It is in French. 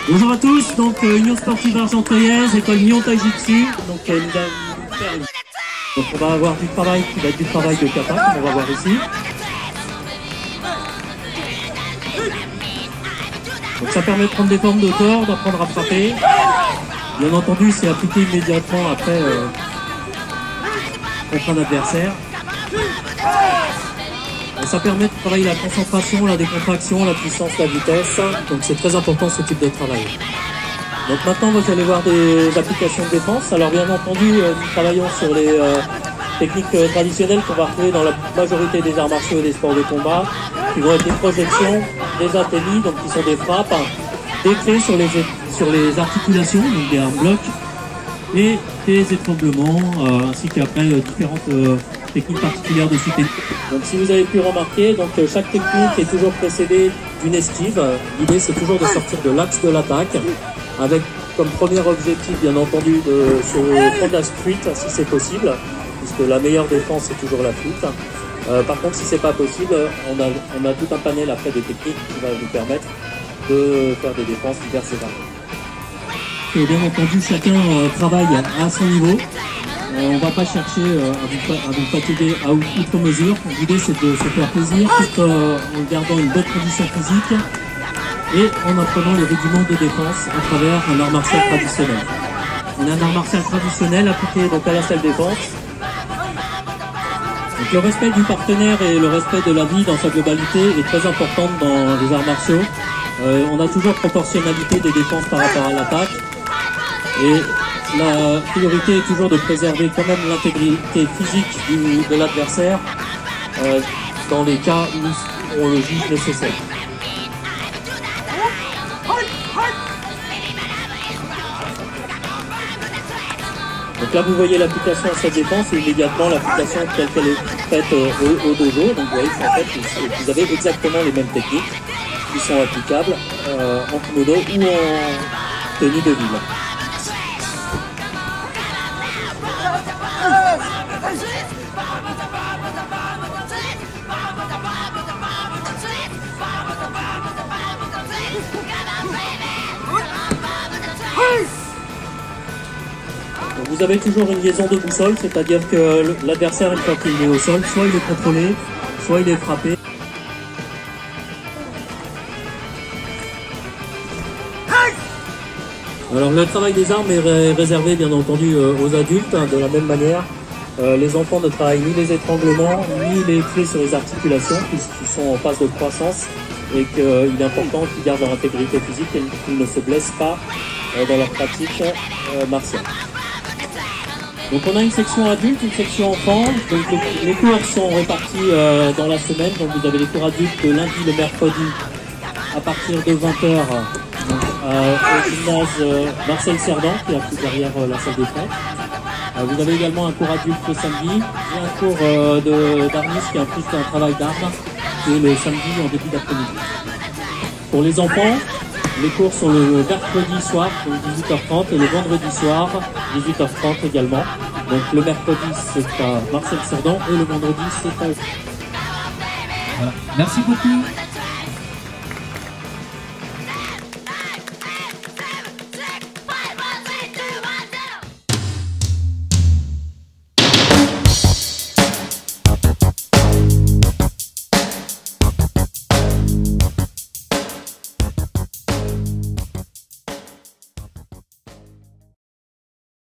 Bonjour à tous, donc Union Sportive Argenteuillaise, école Nyon Taijutsu, donc donc on va avoir du travail qui va être du travail de kata, comme on va voir ici. Donc ça permet de prendre des formes de corps, d'apprendre à frapper. Bien entendu, c'est appliqué immédiatement après contre un adversaire. Et ça permet de travailler la concentration, la décontraction, la puissance, la vitesse. Donc c'est très important ce type de travail. Donc maintenant vous allez voir des applications de défense. Alors bien entendu, nous travaillons sur les techniques traditionnelles qu'on va retrouver dans la majorité des arts martiaux et des sports de combat, qui vont être des projections, des atténues, donc qui sont des frappes, des clés sur les articulations, donc des arm blocks, et des étranglements, ainsi qu'après différentes techniques particulières de soutien. Donc si vous avez pu remarquer, donc chaque technique est toujours précédée d'une esquive. L'idée c'est toujours de sortir de l'axe de l'attaque, avec comme premier objectif bien entendu de se prendre la fuite si c'est possible, puisque la meilleure défense c'est toujours la fuite. Par contre si c'est pas possible, on a tout un panel après de techniques qui va nous permettre de faire des défenses diverses et variées. Et bien entendu chacun travaille à son niveau. On ne va pas chercher à vous fatiguer à outre mesure. L'idée c'est de se faire plaisir tout en gardant une bonne condition physique et en apprenant les rudiments de défense à travers un art martial traditionnel. On a un art martial traditionnel appliqué donc à la salle défense. Donc le respect du partenaire et le respect de la vie dans sa globalité est très important dans les arts martiaux. On a toujours proportionnalité des défenses par rapport à l'attaque. Et la priorité est toujours de préserver quand même l'intégrité physique de l'adversaire dans les cas où on le juge nécessaire. Donc là vous voyez l'application à cette défense et immédiatement l'application telle qu'elle est faite au dojo. Donc vous voyez qu'en fait vous avez exactement les mêmes techniques qui sont applicables en kimono ou en tenue de ville. Vous avez toujours une liaison de boussole, c'est-à-dire que l'adversaire, une fois qu'il est au sol, soit il est contrôlé, soit il est frappé. Alors le travail des armes est réservé bien entendu aux adultes, de la même manière. Les enfants ne travaillent ni les étranglements, ni les clés sur les articulations, puisqu'ils sont en phase de croissance et qu'il est important qu'ils gardent leur intégrité physique et qu'ils ne se blessent pas dans leur pratique martiale. Donc on a une section adulte, une section enfant. Donc les cours sont répartis dans la semaine. Donc vous avez les cours adultes le lundi, le mercredi à partir de 20h au gymnase Marcel Cerdan qui est juste derrière la salle des fêtes. Vous avez également un cours adulte le samedi et un cours d'armis qui est plus un travail d'armes qui est le samedi en début d'après-midi. Pour les enfants, les cours sont le mercredi soir, donc 18h30, et le vendredi soir, 18h30 également. Donc le mercredi, c'est à Marcel Cerdan, et le vendredi, c'est à... Voilà. Merci beaucoup.